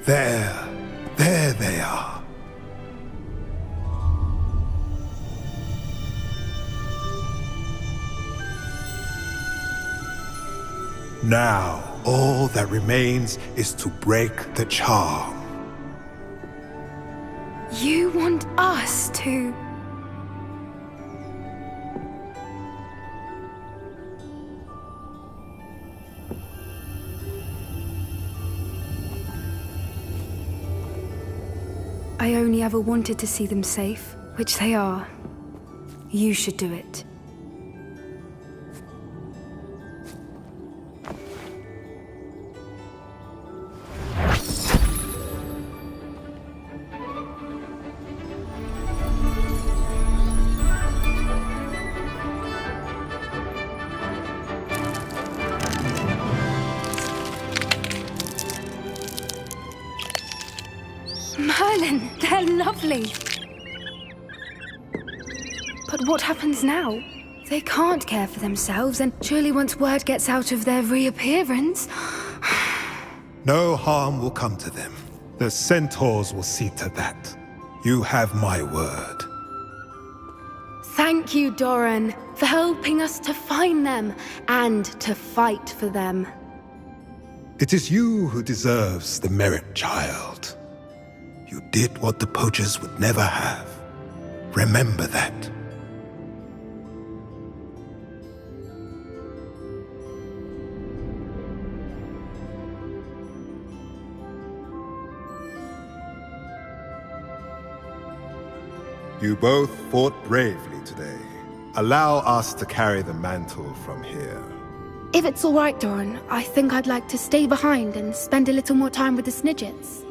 There they are. Now, all that remains is to break the charm. You want us to... I only ever wanted to see them safe, which they are. You should do it. Merlin, they're lovely. But what happens now? They can't care for themselves, and surely once word gets out of their reappearance... No harm will come to them. The centaurs will see to that. You have my word. Thank you, Doran, for helping us to find them and to fight for them. It is you who deserves the merit, child. You did what the poachers would never have. Remember that. You both fought bravely today. Allow us to carry the mantle from here. If it's all right, Doran, I think I'd like to stay behind and spend a little more time with the Snidgets.